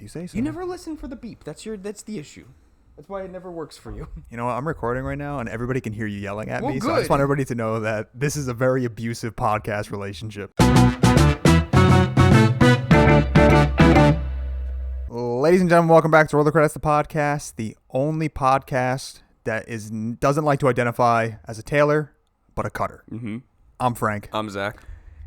you say so. You never listen for the beep. That's the issue. That's why it never works for you. You know what? I'm recording right now, and everybody can hear you yelling at Well, me. So I just good. want everybody to know that this is a very abusive podcast relationship. Ladies and gentlemen, welcome back to Roll the Credits, the podcast, the only podcast that doesn't like to identify as a tailor, but a cutter. Mm-hmm. I'm Frank. I'm Zach.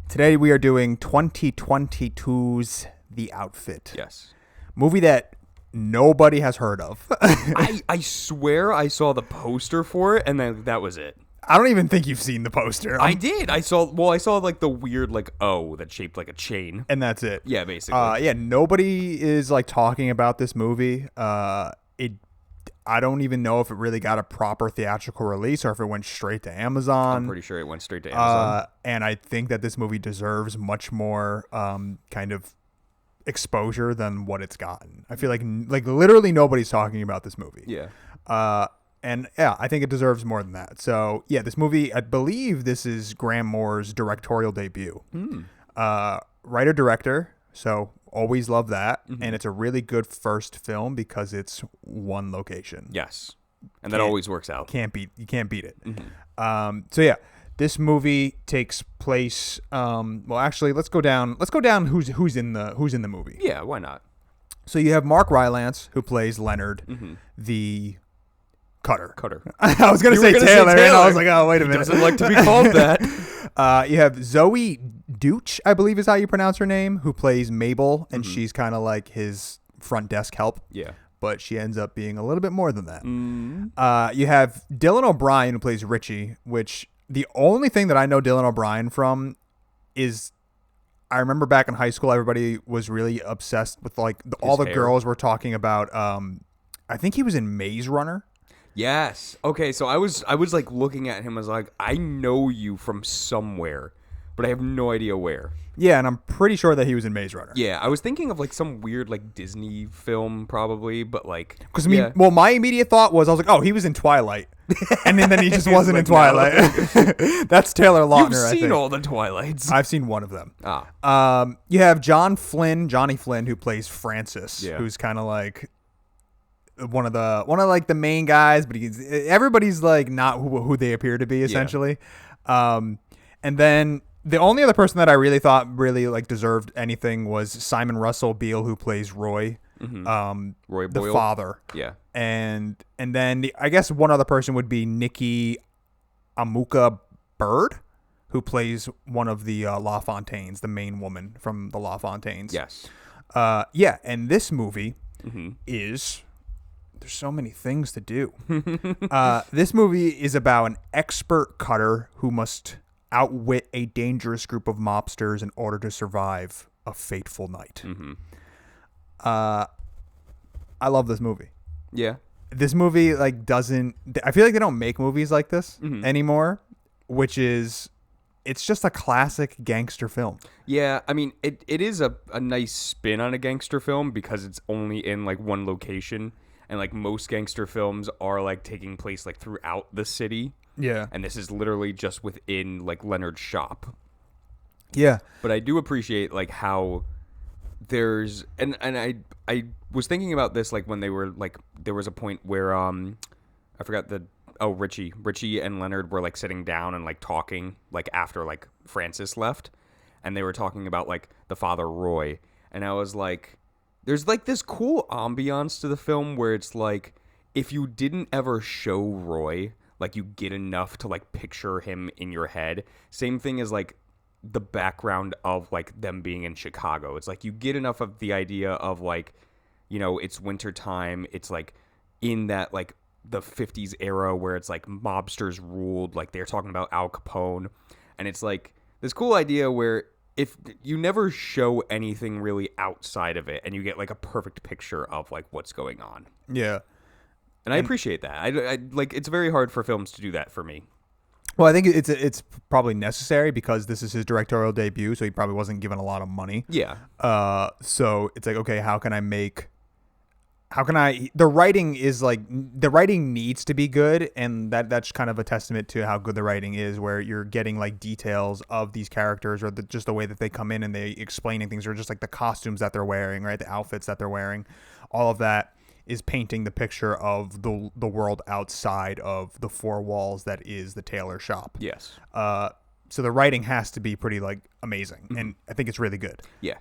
Today we are doing 2022's The Outfit. Yes. Movie that nobody has heard of. I swear I saw the poster for it, and then that was it. I don't even think you've seen the poster. I did. I saw like the weird like O that shaped like a chain. And that's it. Yeah, basically. Nobody is like talking about this movie. I don't even know if it really got a proper theatrical release or if it went straight to Amazon. I'm pretty sure it went straight to Amazon. And I think that this movie deserves much more kind of exposure than what it's gotten. I feel like literally nobody's talking about this movie. Yeah. And yeah, I think it deserves more than that. So yeah, this movie, I believe this is Graham Moore's directorial debut. Writer director, so always love that. Mm-hmm. And it's a really good first film because it's one location. Yes. And that always works out. You can't beat it. Mm-hmm. So yeah, this movie takes place. Well, actually, let's go down. Who's in the movie? Yeah, why not? So you have Mark Rylance, who plays Leonard, Mm-hmm. the cutter. I was gonna say Taylor, and I was like, oh, wait a minute. Doesn't like to be called that. You have Zoe Deutch, I believe is how you pronounce her name, who plays Mabel, and she's kind of like his front desk help. Yeah. But she ends up being a little bit more than that. Mm. You have Dylan O'Brien, who plays Richie, which the only thing that I know Dylan O'Brien from is I remember back in high school, everybody was really obsessed with like all the hair. girls were talking about. I think he was in Maze Runner. Yes. Okay, so I was like looking at him as like, I know you from somewhere, but I have no idea where. Yeah, and I'm pretty sure that he was in Maze Runner. Yeah, I was thinking of like some weird like Disney film probably, but like Because my immediate thought was, I was like, oh, he was in Twilight, and then he just wasn't in Twilight. That's Taylor Lautner. You've seen all the Twilights. I've seen one of them. Ah. You have Johnny Flynn, who plays Francis, Yeah. who's kind of like one of like the main guys, but everybody's like not who they appear to be essentially. And then the only other person that I really thought really like deserved anything was Simon Russell Beale, who plays Roy, Roy the Boyle. father. Yeah. And then I guess one other person would be Nikki Amuka Bird, who plays one of the LaFontaines, the main woman from the LaFontaines. Yes. Yeah, and this movie is... There's so many things to do. This movie is about an expert cutter who must outwit a dangerous group of mobsters in order to survive a fateful night. I love this movie. Yeah. This movie like doesn't... I feel like they don't make movies like this anymore, which is... It's just a classic gangster film. Yeah, I mean, it is a nice spin on a gangster film because it's only in like one location. And like most gangster films are like taking place like throughout the city. Yeah. And this is literally just within like Leonard's shop. Yeah. But I do appreciate like how there's and I was thinking about this like when they were like there was a point where I forgot Richie and Leonard were like sitting down and like talking like after like Francis left, and they were talking about like the father Roy, and I was like, there's like this cool ambiance to the film where it's like if you didn't ever show Roy, like you get enough to like picture him in your head. Same thing as like the background of like them being in Chicago. It's like you get enough of the idea of like, you know, it's wintertime. It's like in that like the 50s era where it's like mobsters ruled. Like they're talking about Al Capone. And it's like this cool idea where if you never show anything really outside of it and you get like a perfect picture of like what's going on. Yeah. And I appreciate that. I like it's very hard for films to do that for me. Well, I think it's probably necessary because this is his directorial debut, so he probably wasn't given a lot of money. Yeah. So it's like, okay, how can how can I? The writing is like the writing needs to be good, and that's kind of a testament to how good the writing is, where you're getting like details of these characters, or just the way that they come in and they explaining things, or just like the costumes that they're wearing, right? The outfits that they're wearing, all of that is painting the picture of the world outside of the four walls that is the tailor shop. Yes. So the writing has to be pretty like amazing, and I think it's really good. Yeah.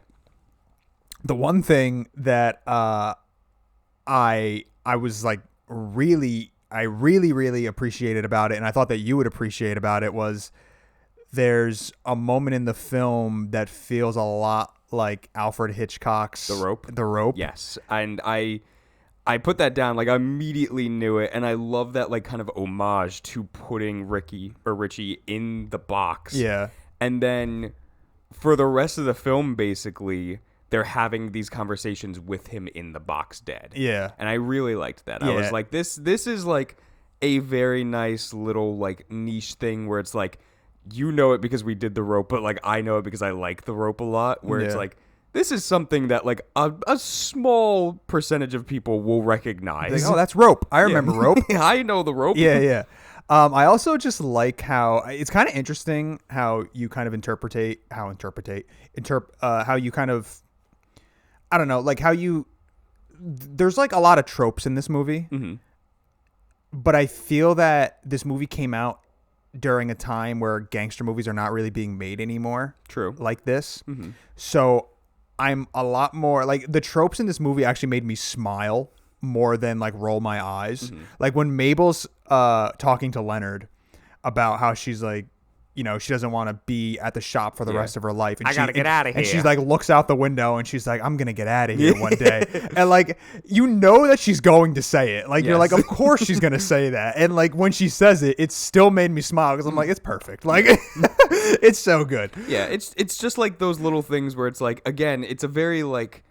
The one thing that I was like really appreciated about it, and I thought that you would appreciate about it, was there's a moment in the film that feels a lot like Alfred Hitchcock's The Rope. The Rope. Yes. And I put that down, like I immediately knew it, and I love that like kind of homage to putting Richie in the box. Yeah. And then for the rest of the film, basically, they're having these conversations with him in the box dead. Yeah. And I really liked that. Yeah. I was like, this is like a very nice little like niche thing where it's like, you know it because we did The Rope, but like I know it because I like The Rope a lot, where it's Yeah. like, this is something that like a small percentage of people will recognize. Like, oh, that's Rope. I remember Rope. I know The Rope. Yeah, yeah. I also just like how it's kind of interesting how you kind of how you kind of, I don't know, like how you, there's like a lot of tropes in this movie, but I feel that this movie came out during a time where gangster movies are not really being made anymore. True. Like this. So I'm a lot more like the tropes in this movie actually made me smile more than like roll my eyes. Like when Mabel's talking to Leonard about how she's like, you know, she doesn't want to be at the shop for the rest of her life. And I gotta get outta And here. she's like looks out the window and she's like, I'm going to get out of here one day. And like, you know that she's going to say it. Like, you're like, Yes. of course she's going to say that. And like, when she says it, it still made me smile because I'm like, it's perfect. Like, it's so good. Yeah, it's just like those little things where it's like, again, it's a very like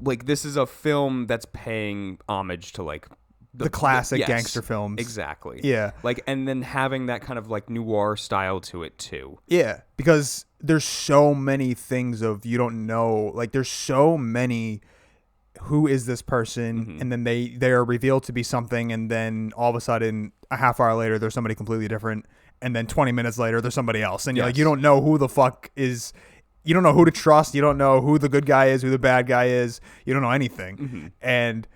this is a film that's paying homage to like The classic yes, gangster films. Exactly. Yeah. Like, and then having that kind of like noir style to it too. Yeah, because there's so many things of you don't know. Like there's so many. Who is this person? And then they are revealed to be something, and then all of a sudden, a half hour later, there's somebody completely different, and then 20 minutes later, there's somebody else, and you're like, you don't know who the fuck is. You don't know who to trust. You don't know who the good guy is, who the bad guy is. You don't know anything, and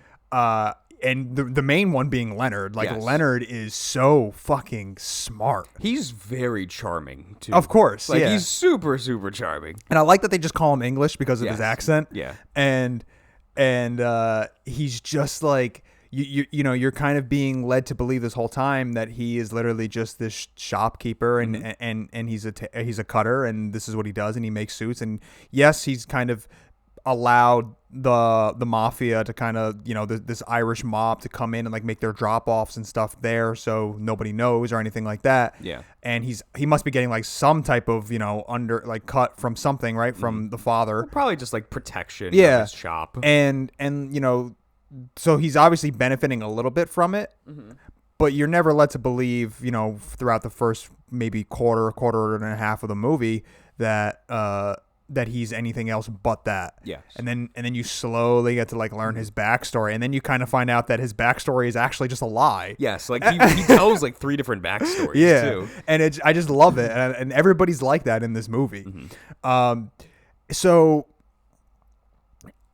the main one being Leonard. Like Leonard is so fucking smart. He's very charming too. Of course, Like yeah. he's super, super charming. And I like that they just call him English because of his accent. Yeah. And he's just like you know, you're kind of being led to believe this whole time that he is literally just this shopkeeper and he's a cutter, and this is what he does, and he makes suits, and yes, he's kind of allowed the mafia to kind of, you know, this Irish mob to come in and like make their drop-offs and stuff there, so nobody knows or anything like that. Yeah. And he must be getting like some type of, you know, cut from something, right, from the father. Probably just like protection. Yeah. Of his shop. And you know, so he's obviously benefiting a little bit from it, but you're never led to believe, you know, throughout the first maybe quarter and a half of the movie that that he's anything else but that. Yes. And then you slowly get to like learn his backstory, and then you kind of find out that his backstory is actually just a lie. Yes, like he tells like 3 different backstories too. And I just love it, and everybody's like that in this movie. So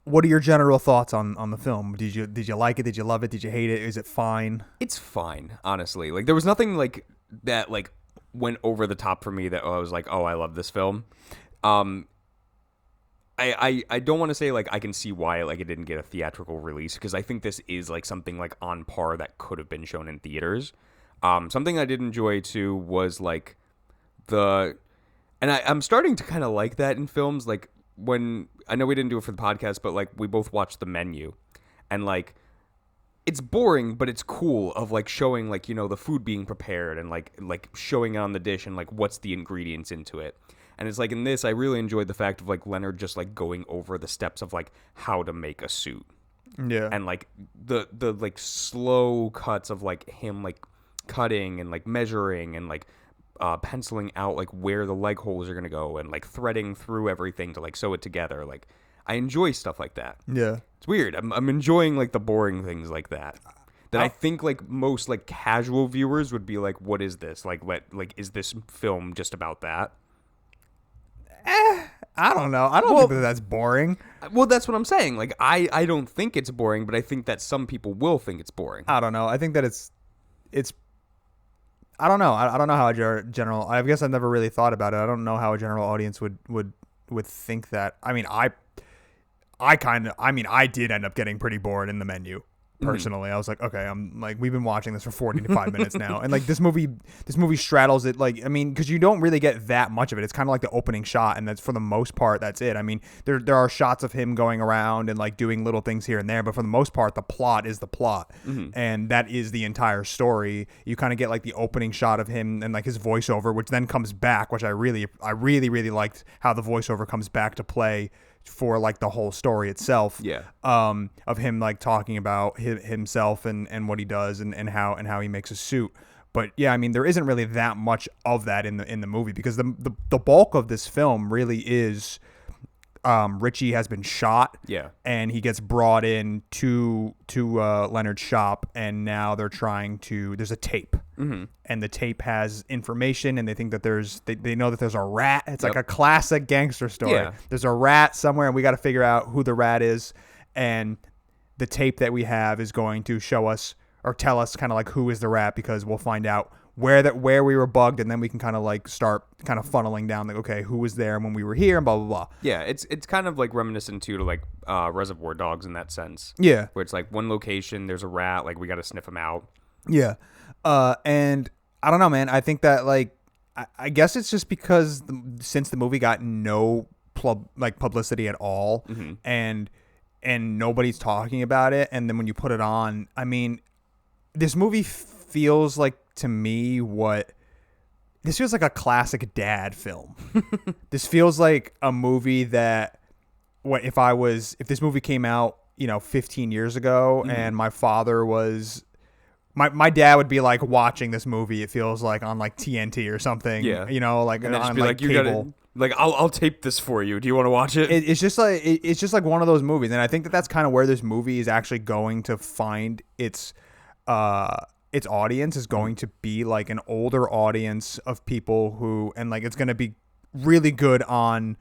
what are your general thoughts on the film? Did you like it? Did you love it? Did you hate it? Is it fine? It's fine, honestly. Like there was nothing like that like went over the top for me that I was like, oh, I love this film. I don't want to say like I can see why like it didn't get a theatrical release, because I think this is like something like on par that could have been shown in theaters. Something I did enjoy too was like I'm starting to kind of like that in films. Like when I know we didn't do it for the podcast, but like we both watched The Menu, and like it's boring, but it's cool of like showing like, you know, the food being prepared and like showing it on the dish and like what's the ingredients into it. And it's like in this, I really enjoyed the fact of like Leonard just like going over the steps of like how to make a suit. Yeah. And like the like slow cuts of like him like cutting and like measuring and like penciling out like where the leg holes are going to go and like threading through everything to like sew it together. Like I enjoy stuff like that. Yeah. It's weird. I'm enjoying like the boring things like that. That I think like most like casual viewers would be like, what is this? Like is this film just about that? I don't know. I don't think that's boring. Well, that's what I'm saying. Like I don't think it's boring, but I think that some people will think it's boring. I don't know. I think that it's I don't know. I don't know how a general. I guess I've never really thought about it. I don't know how a general audience would think that. I mean, I did end up getting pretty bored in The Menu. Personally, I was like, okay, I'm like, we've been watching this for 45 minutes now, and like this movie straddles it. Like, I mean, because you don't really get that much of it. It's kind of like the opening shot, and that's for the most part, that's it. I mean, there are shots of him going around and like doing little things here and there, but for the most part, the plot is the plot, and that is the entire story. You kind of get like the opening shot of him and like his voiceover, which then comes back, which I really liked how the voiceover comes back to play for like the whole story itself. Yeah. Of him like talking about himself and what he does and how he makes a suit. But yeah, I mean, there isn't really that much of that in the movie, because the bulk of this film really is Richie has been shot. Yeah. And he gets brought in to Leonard's shop, and now they're trying to. There's a tape, and the tape has information, and they think that they know that there's a rat. It's like a classic gangster story. Yeah. There's a rat somewhere, and we got to figure out who the rat is, and the tape that we have is going to show us or tell us kind of like who is the rat, because we'll find out where we were bugged, and then we can kind of like start kind of funneling down like, okay, who was there when we were here, and blah blah blah. Yeah, it's kind of like reminiscent to like Reservoir Dogs in that sense. Yeah, where it's like one location, there's a rat, like we got to sniff him out. Yeah, and I don't know, man. I think that like I guess it's just because since the movie got no publicity at all, and nobody's talking about it, and then when you put it on, I mean, this movie feels like, to me, this feels like a classic dad film. This feels like a movie that if this movie came out, 15 years ago, and my father was my dad would be like watching this movie, it feels like on like TNT or something. Yeah. Like and on be like you cable. Gotta, like I'll tape this for you. Do you want to watch it? It's just like one of those movies, and I think that that's kind of where this movie is actually going to find its audience is going to be like an older audience of people who, and like it's going to be really good on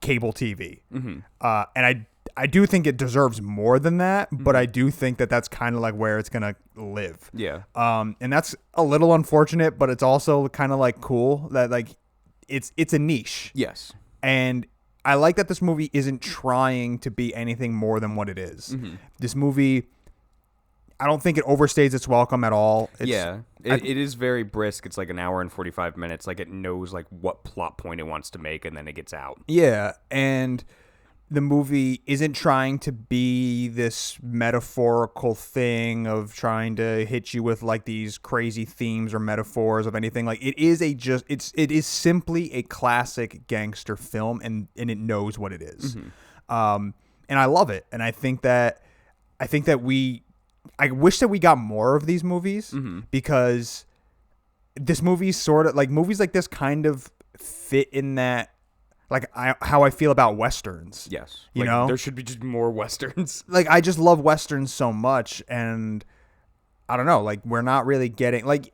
cable TV. And I do think it deserves more than that, but I do think that that's kind of like where it's going to live. Yeah. And that's a little unfortunate, but it's also kind of like cool that like it's a niche. Yes. And I like that this movie isn't trying to be anything more than what it is. This movie, I don't think it overstays its welcome at all. It is very brisk. It's like an hour and 45 minutes. Like it knows like what plot point it wants to make, and then it gets out. Yeah, and the movie isn't trying to be this metaphorical thing of trying to hit you with like these crazy themes or metaphors of anything. Like it is it is simply a classic gangster film, and it knows what it is. And I love it, and I think that I wish that we got more of these movies, because this movie sort of like movies like this kind of fit in that, like how I feel about Westerns. Yes. You know, there should be just more Westerns. Like I just love Westerns so much, and I don't know, like we're not really getting like,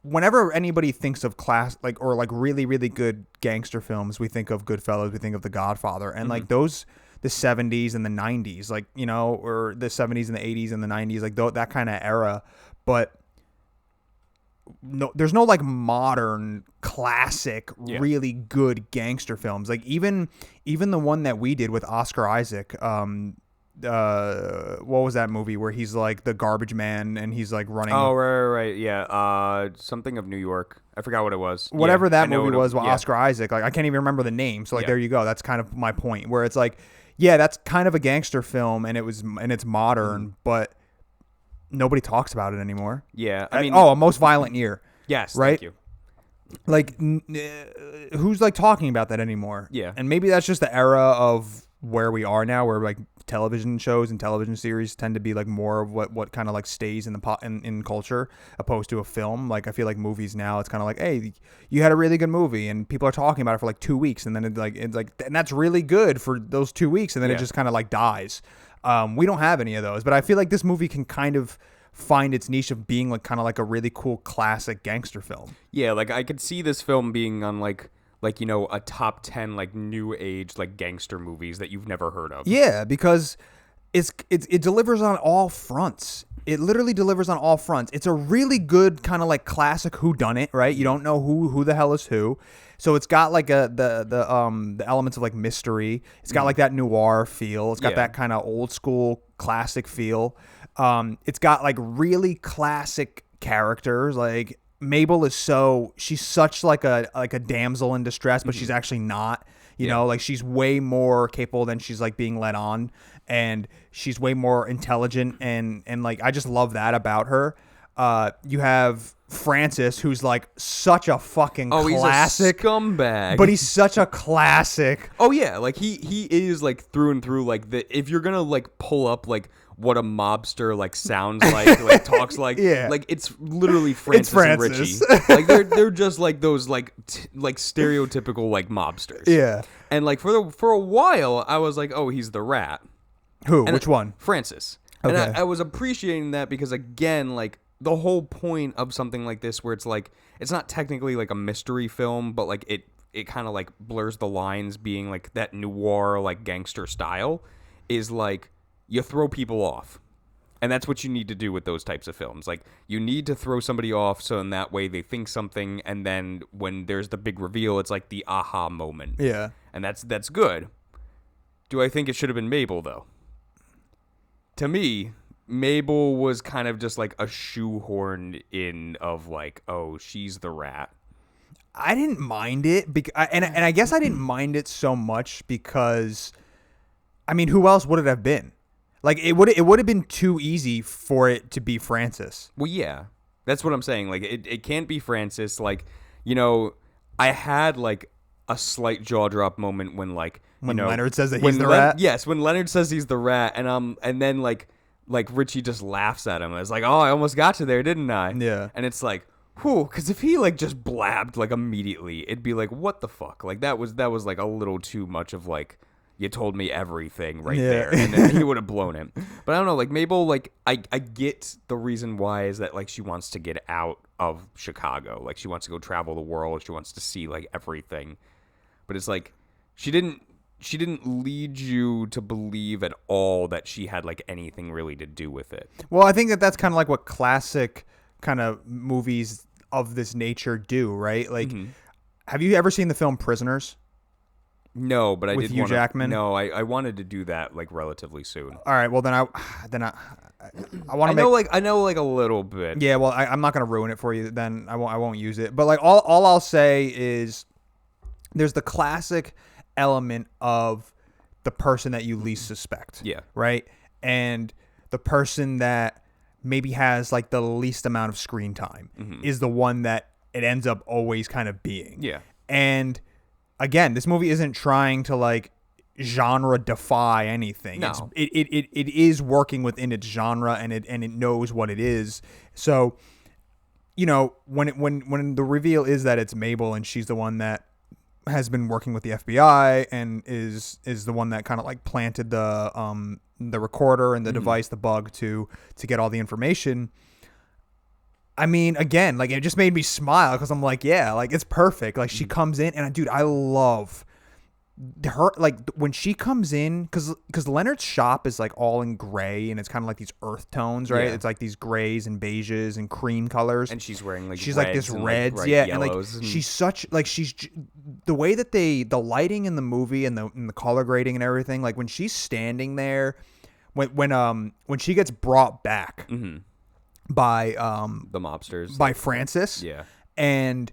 whenever anybody thinks of class like or like really, really good gangster films, we think of Goodfellas, we think of The Godfather, and like those. The 70s and the 90s, like, or the 70s and the 80s and the 90s, like that kind of era. But no, there's no like modern classic, really good gangster films. Like even the one that we did with Oscar Isaac, what was that movie where he's like the garbage man and he's like running? Oh, right. Yeah. Something of New York. I forgot what it was. Whatever that movie was with Oscar Isaac. Like I can't even remember the name. So like there you go. That's kind of my point, where it's like, yeah, that's kind of a gangster film, and it's modern, but nobody talks about it anymore. Yeah, I mean, A Most Violent Year. Yes, right. Thank you. Like, who's like talking about that anymore? Yeah. And maybe that's just the era of where we are now, where like television shows and television series tend to be like more of what kind of like stays in the in culture opposed to a film. Like I feel like movies now, it's kind of like, hey, you had a really good movie and people are talking about it for like 2 weeks, and then it's like and that's really good for those 2 weeks, and then it just kind of like dies. We don't have any of those, but I feel like this movie can kind of find its niche of being like kind of like a really cool classic gangster film. Yeah, like I could see this film being on like you know, a top 10 like new age like gangster movies that you've never heard of. Yeah, because it delivers on all fronts. It literally delivers on all fronts. It's a really good kind of like classic whodunit, right? You don't know who the hell is who. So it's got like the elements of like mystery. It's got like that noir feel. It's got that kind of old school classic feel. It's got like really classic characters. Like Mabel she's such like a damsel in distress, but she's actually not. You know, like she's way more capable than she's like being led on, and she's way more intelligent, and like I just love that about her. You have Francis, who's like such a fucking classic, he's a scumbag, but he's such a classic. Oh yeah, like he is like through and through. Like if you're gonna like pull up like what a mobster like sounds like talks like, like it's literally Francis and Richie. Like they're just like those like stereotypical like mobsters. Yeah. And like for a while I was like, oh, he's the rat. Who? Which one? Francis. Okay. And I was appreciating that because again, like the whole point of something like this where it's like it's not technically like a mystery film, but like it kind of like blurs the lines being like that noir like gangster style is like you throw people off. And that's what you need to do with those types of films. Like, you need to throw somebody off so in that way they think something, and then when there's the big reveal, it's like the aha moment. Yeah. And that's good. Do I think it should have been Mabel, though? To me, Mabel was kind of just like a shoehorned in of like, oh, she's the rat. I didn't mind it, and I guess I didn't mind it so much because, I mean, who else would it have been? Like it would have been too easy for it to be Francis. Well, yeah, that's what I'm saying. Like it can't be Francis. Like, you know, I had like a slight jaw drop moment when like Leonard says that he's the rat. Yes, when Leonard says he's the rat, and then like Richie just laughs at him. It's like, oh, I almost got you there, didn't I? Yeah. And it's like, whew, because if he like just blabbed like immediately, it'd be like, what the fuck? Like that was like a little too much of like, you told me everything right there, and then he would have blown it. But I don't know, like Mabel, like I get the reason why is that like she wants to get out of Chicago, like she wants to go travel the world, she wants to see like everything. But it's like she didn't lead you to believe at all that she had like anything really to do with it. Well, I think that's kind of like what classic kind of movies of this nature do, right? Like, have you ever seen the film Prisoners? No, but I with did Hugh Jackman. No, I wanted to do that like relatively soon. All right, well then I want to. I know like a little bit. Yeah, well I'm not gonna ruin it for you. Then I won't use it. But like all I'll say is there's the classic element of the person that you least suspect. Yeah. Right, and the person that maybe has like the least amount of screen time is the one that it ends up always kind of being. Yeah, and. Again, this movie isn't trying to like genre defy anything. No. It is working within its genre, and it knows what it is. So, you know, when the reveal is that it's Mabel and she's the one that has been working with the FBI and is the one that kind of like planted the recorder and the device, the bug to get all the information. I mean, again, like it just made me smile because I'm like, yeah, like it's perfect. Like she comes in, and dude, I love her. Like when she comes in, because Leonard's shop is like all in gray, and it's kind of like these earth tones, right? Yeah. It's like these grays and beiges and cream colors, and she's wearing like like this reds, like, yeah, yellows, and like she's such like she's the way that the lighting in the movie and the color grading and everything. Like when she's standing there, when she gets brought back. By the mobsters, by Francis, yeah, and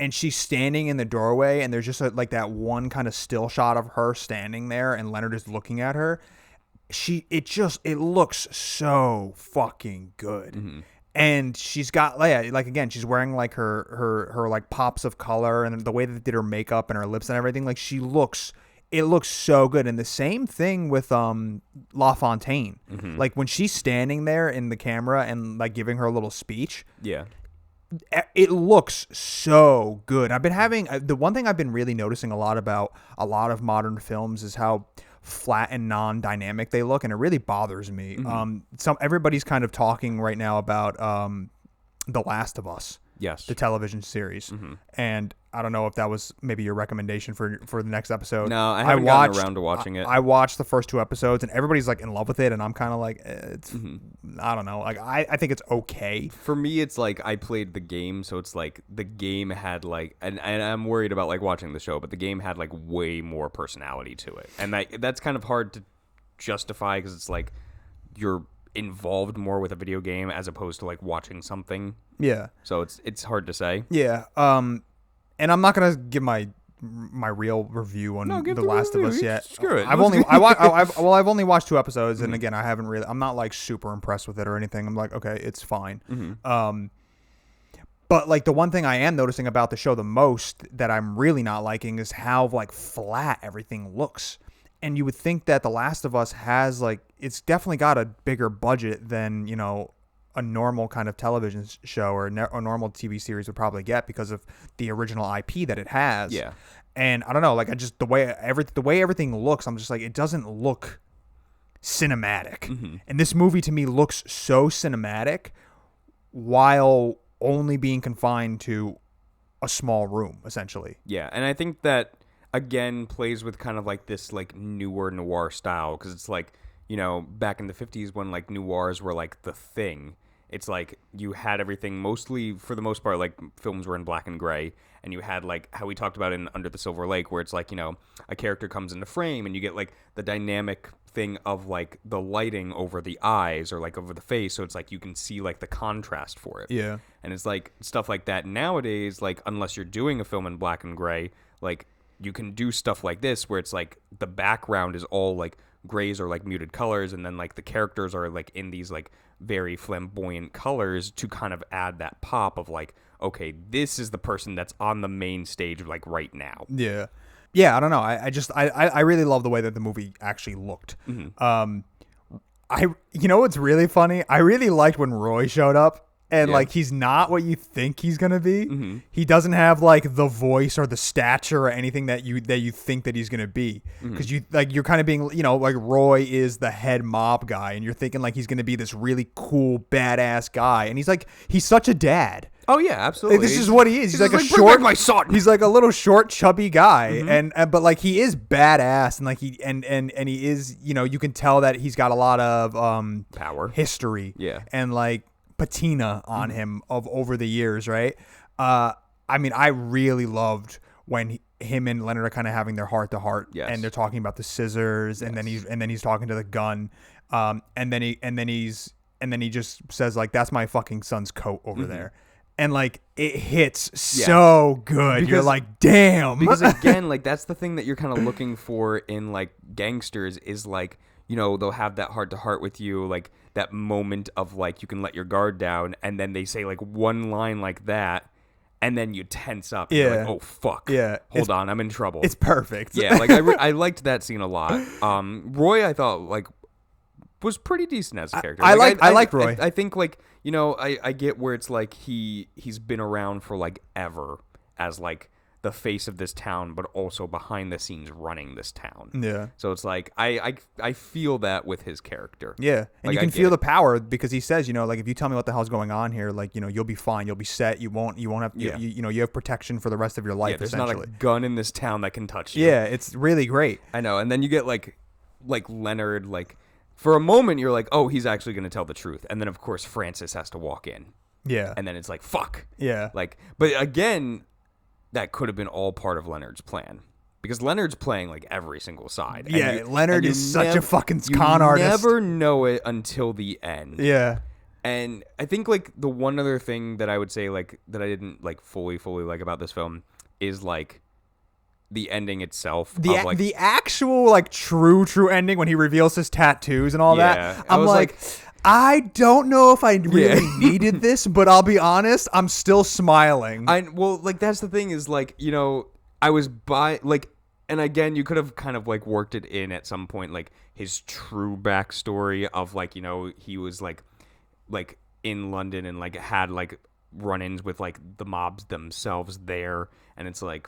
she's standing in the doorway, and there's just like that one kind of still shot of her standing there, and Leonard is looking at her. It looks so fucking good, And she's got like again, she's wearing like her like pops of color, and the way that they did her makeup and her lips and everything, like it looks so good. And the same thing with La Fontaine. Like when she's standing there in the camera and like giving her little speech, Yeah. it looks so good. I've been having the one thing I've been really noticing a lot about a lot of modern films is how flat and non-dynamic they look, and it really bothers me. Everybody's kind of talking right now about The Last of Us. Yes. The television series. And I don't know if that was maybe your recommendation for the next episode. No, I haven't gotten around to watching it. I watched the first 2 episodes, and everybody's like in love with it, and I'm kind of like, it's, I don't know. Like I think it's okay. For me, it's like I played the game, so it's like the game had like, and I'm worried about like watching the show, but the game had like way more personality to it, and that's kind of hard to justify because it's like you're involved more with a video game as opposed to like watching something. Yeah. So it's hard to say. Yeah. And I'm not gonna give my real review on The Last of Us yet. Screw it. I've only watched 2 episodes, and again, I'm not like super impressed with it or anything. I'm like, okay, it's fine. But like the one thing I am noticing about the show the most that I'm really not liking is how like flat everything looks. And you would think that The Last of Us has like, it's definitely got a bigger budget than, a normal kind of television show or a normal TV series would probably get because of the original IP that it has. Yeah. And I don't know, like the way everything looks, I'm just like, it doesn't look cinematic. And this movie to me looks so cinematic while only being confined to a small room, essentially. Yeah, and I think that again plays with kind of like this like newer noir style because it's like, back in the 50s when like noirs were like the thing. It's like you had everything mostly, for the most part, like films were in black and gray, and you had like how we talked about in Under the Silver Lake, where it's like, a character comes into frame and you get like the dynamic thing of like the lighting over the eyes or like over the face. So it's like you can see like the contrast for it. Yeah. And it's like stuff like that nowadays, like unless you're doing a film in black and gray, like you can do stuff like this where it's like the background is all like grays or like muted colors, and then like the characters are like in these like very flamboyant colors to kind of add that pop of like, okay, this is the person that's on the main stage like right now. Yeah. I don't know. I really love the way that the movie actually looked. What's really funny? I really liked when Roy showed up. And like he's not what you think he's gonna be. He doesn't have like the voice or the stature or anything that you think that he's gonna be. Because you're kind of being like Roy is the head mob guy, and you're thinking like he's gonna be this really cool badass guy, and he's such a dad. Oh yeah, absolutely. Like, this is what he is. He's like a bring short, back my son. He's like a little short, chubby guy, and but like he is badass, and like he is you can tell that he's got a lot of power, history, and like patina on him of over the years, right? I mean, I really loved when him and Leonard are kind of having their heart to heart, and they're talking about the scissors, and then he's talking to the gun, and then he just says like, "That's my fucking son's coat over there," and like it hits so good. Because, you're like, damn. Because again, like that's the thing that you're kind of looking for in like gangsters is like, they'll have that heart to heart with you, like that moment of like you can let your guard down, and then they say like one line like that, and then you tense up. And you're like, oh fuck. Yeah. Hold on, I'm in trouble. It's perfect. Yeah, like I liked that scene a lot. Roy, I thought like was pretty decent as a character. I like Roy. I think like I get where it's like he's been around for like ever as like the face of this town, but also behind the scenes running this town. Yeah. So it's like I feel that with his character. Yeah, and like, you can feel the power because he says, like if you tell me what the hell's going on here, like you'll be fine, you'll be set, you won't have you have protection for the rest of your life. There's essentially not a gun in this town that can touch you. Yeah, it's really great. I know, and then you get like Leonard, like for a moment you're like, oh, he's actually going to tell the truth, and then of course Francis has to walk in. Yeah, and then it's like fuck. Yeah, like but again. That could have been all part of Leonard's plan. Because Leonard's playing like every single side. Yeah, Leonard is such a fucking con artist. You never know it until the end. Yeah. And I think like the one other thing that I would say like that I didn't like fully like about this film is like the ending itself. The actual like true ending when he reveals his tattoos and all that. I'm like I don't know if I really needed this, but I'll be honest, I'm still smiling. Well, like that's the thing is like, I was and again, you could have kind of like worked it in at some point, like his true backstory of like, he was like in London and like had like run-ins with like the mobs themselves there, and it's like,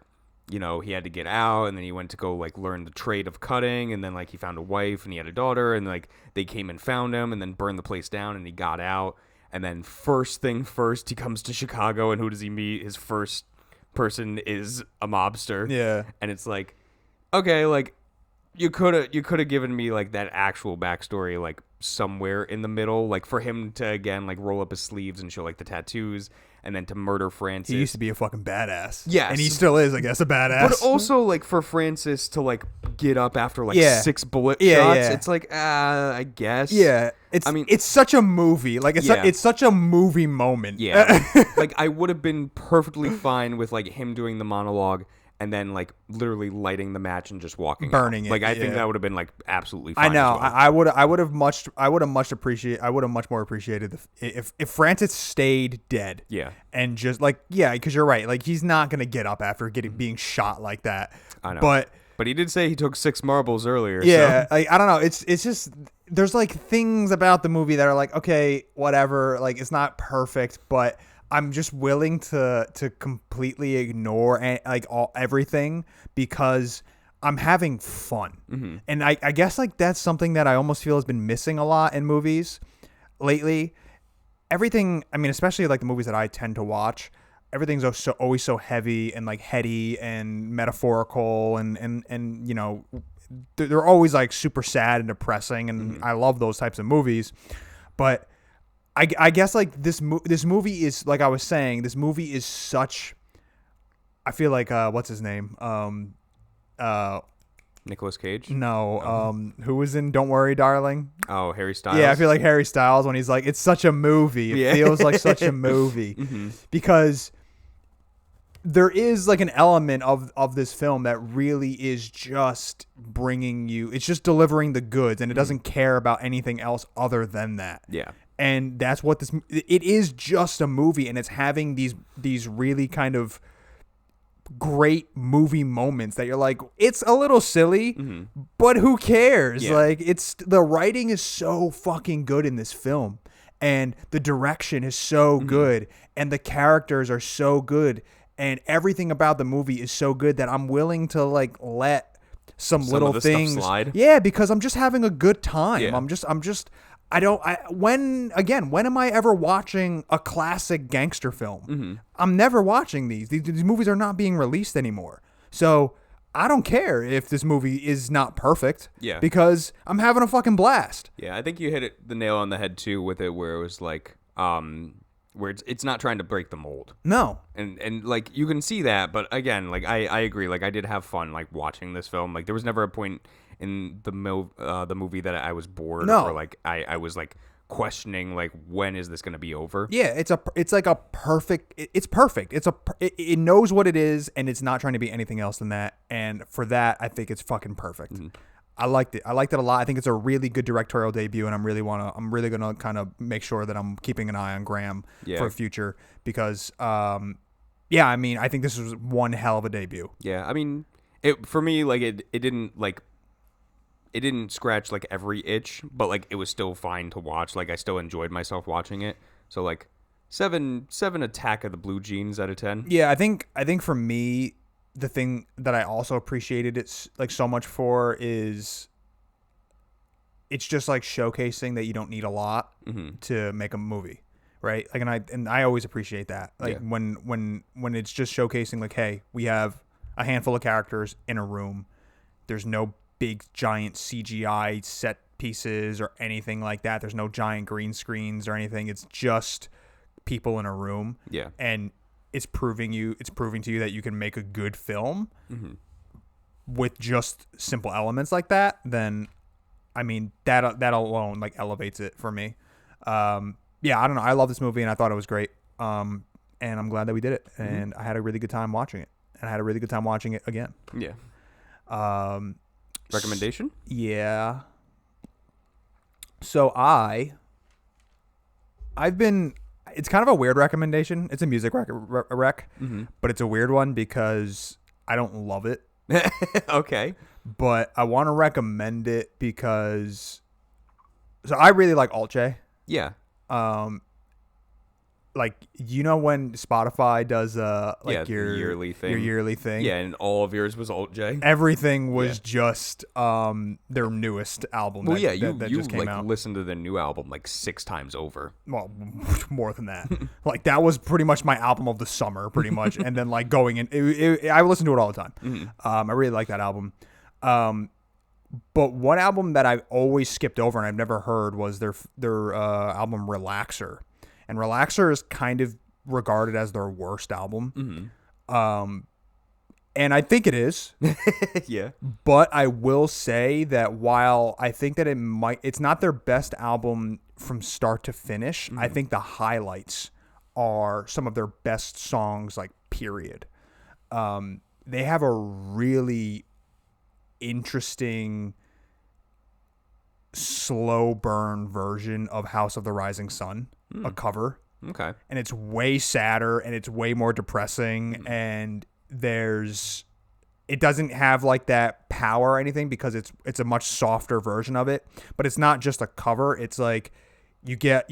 he had to get out, and then he went to go like learn the trade of cutting, and then like he found a wife and he had a daughter, and like they came and found him and then burned the place down, and he got out, and then first thing first, he comes to Chicago, and who does he meet? His first person is a mobster. Yeah. And it's like, okay, like you could have given me like that actual backstory like somewhere in the middle, like for him to again like roll up his sleeves and show like the tattoos, and then to murder Francis. He used to be a fucking badass. Yes. And he still is, I guess, a badass. But also like for Francis to like get up after like Yeah. 6 bullet Yeah, shots, yeah. it's like I guess. Yeah. It's such a movie. Like Yeah. it's such a movie moment. Yeah. Like I would have been perfectly fine with like him doing the monologue and then like literally lighting the match and just walking out. Burning it, Like I think yeah. that would have been like absolutely fine. I know. as well. I would have much more appreciated if Francis stayed dead. Yeah. And just like, yeah, because you're right. Like he's not gonna get up after being shot like that. I know. But he did say he took 6 marbles earlier. yeah, So. like, I don't know. It's just there's like things about the movie that are like, okay, whatever. Like it's not perfect, but I'm just willing to completely ignore everything because I'm having fun. Mm-hmm. And I guess like that's something that I almost feel has been missing a lot in movies lately. Everything, I mean, especially like the movies that I tend to watch, everything's always so heavy and like heady and metaphorical and they're always like super sad and depressing, and I love those types of movies. But I guess like this movie is, like I was saying, this movie is such, I feel like what's his name? Nicolas Cage? No, who was in Don't Worry, Darling? Oh, Harry Styles? Yeah, I feel like Harry Styles when he's like, it's such a movie. It feels like such a movie. Because there is like an element of this film that really is just bringing you, it's just delivering the goods, and it doesn't care about anything else other than that. Yeah. And that's what it is, just a movie, and it's having these really kind of great movie moments that you're like, it's a little silly, but who cares? Yeah. Like the writing is so fucking good in this film, and the direction is so good, and the characters are so good, and everything about the movie is so good that I'm willing to like let some little of the stuff things slide. Yeah, because I'm just having a good time. Yeah. When am I ever watching a classic gangster film? I'm never watching these. These movies are not being released anymore. So I don't care if this movie is not perfect. Yeah. Because I'm having a fucking blast. Yeah, I think you hit the nail on the head too with it, where it was like, where it's not trying to break the mold. No. And like you can see that, but again, like I agree. Like I did have fun like watching this film. Like there was never a point in the movie that I was bored, No. or like I was like questioning like, when is this going to be over? Yeah, it's perfect. It knows what it is, and it's not trying to be anything else than that. And for that, I think it's fucking perfect. I liked it. I liked it a lot. I think it's a really good directorial debut, and I'm really gonna kind of make sure that I'm keeping an eye on Graham for the future, because I mean, I think this was one hell of a debut. Yeah, I mean, for me, like it didn't scratch like every itch, but like it was still fine to watch. Like I still enjoyed myself watching it. So like 7 Attack of the Blue Jeans out of 10. Yeah, I think for me, the thing that I also appreciated it like so much for is it's just like showcasing that you don't need a lot to make a movie, right? Like, and I always appreciate that. Like when it's just showcasing like, hey, we have a handful of characters in a room. There's no big giant CGI set pieces or anything like that. There's no giant green screens or anything. It's just people in a room. Yeah. And it's proving to you that you can make a good film with just simple elements like that. Then, I mean, that alone like elevates it for me. I don't know. I love this movie, and I thought it was great. And I'm glad that we did it. And I had a really good time watching it. And I had a really good time watching it again. Yeah. Recommendation? Yeah. So I I've been. It's kind of a weird recommendation. It's a music rec, but it's a weird one because I don't love it. Okay. But I want to recommend it because. So I really like Alt J. Yeah. Like, you know when Spotify does like the your yearly thing. your yearly thing. Yeah, and all of yours was Alt J. Everything was just their newest album. Well, that you just came like out. listened to the new album like 6 times over. Well, more than that. Like, that was pretty much my album of the summer, pretty much. And then like going in, I listen to it all the time. I really like that album. But one album that I've always skipped over and I've never heard was their album Relaxer. And Relaxer is kind of regarded as their worst album. And I think it is. Yeah. But I will say that while I think that it's not their best album from start to finish, I think the highlights are some of their best songs, like, period. They have a really interesting slow burn version of House of the Rising Sun, a cover. Okay. And it's way sadder and it's way more depressing, and it doesn't have like that power or anything because it's a much softer version of it, but it's not just a cover. It's like you get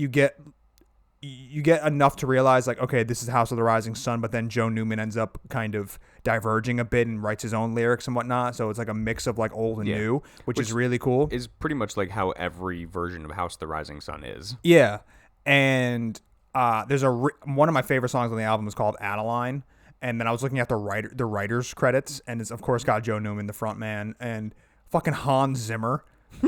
enough to realize, like, okay, this is House of the Rising Sun, but then Joe Newman ends up kind of diverging a bit and writes his own lyrics and whatnot. So it's like a mix of like old and new, which is really cool. Is pretty much like how every version of House of the Rising Sun is. Yeah. And there's one of my favorite songs on the album is called Adeline. And then I was looking at the writer's credits, and it's of course got Joe Newman, the front man, and fucking Hans Zimmer.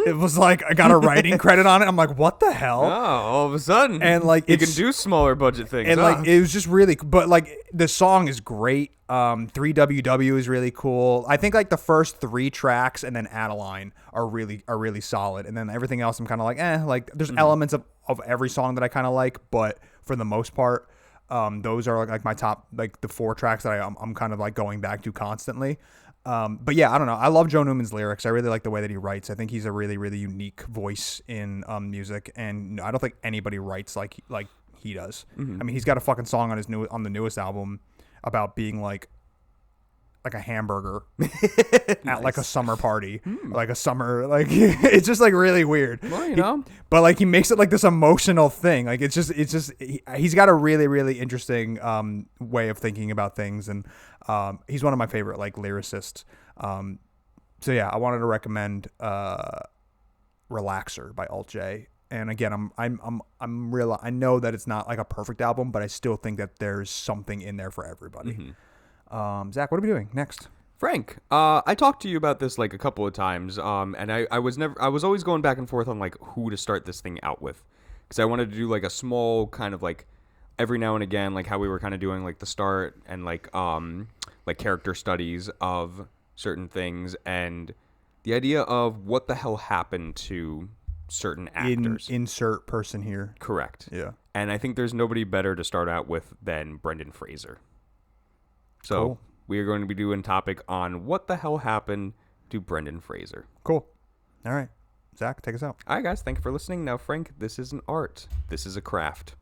It was like, I got a writing credit on it. I'm like, what the hell? Oh, all of a sudden. And like, you can do smaller budget things. And like, it was just really, but like, the song is great. 3WW is really cool. I think like the first 3 tracks and then Adeline are really solid. And then everything else I'm kind of like, like there's elements of every song that I kind of like, but for the most part, those are like my top, like the 4 tracks that I'm kind of like going back to constantly. But yeah, I don't know. I love Joe Newman's lyrics. I really like the way that he writes. I think he's a really, really unique voice in music, and I don't think anybody writes like he does. I mean, he's got a fucking song on the newest album about being like a hamburger at like a summer party, like a summer, like it's just like really weird. Well, you know, but like he makes it like this emotional thing. Like it's just he's got a really, really interesting way of thinking about things, and he's one of my favorite like lyricists. So yeah, I wanted to recommend Relaxer by Alt J. And again, I know that it's not like a perfect album, but I still think that there's something in there for everybody. Zach, what are we doing next? Frank, I talked to you about this like a couple of times, and I was always going back and forth on like who to start this thing out with, because I wanted to do like a small kind of like every now and again, like how we were kind of doing like the start and like character studies of certain things, and the idea of what the hell happened to certain actors. Insert person here. Correct. Yeah. And I think there's nobody better to start out with than Brendan Fraser. So cool. We are going to be doing a topic on what the hell happened to Brendan Fraser. Cool. All right. Zach, take us out. All right, guys. Thank you for listening. Now, Frank, this is an art. This is a craft.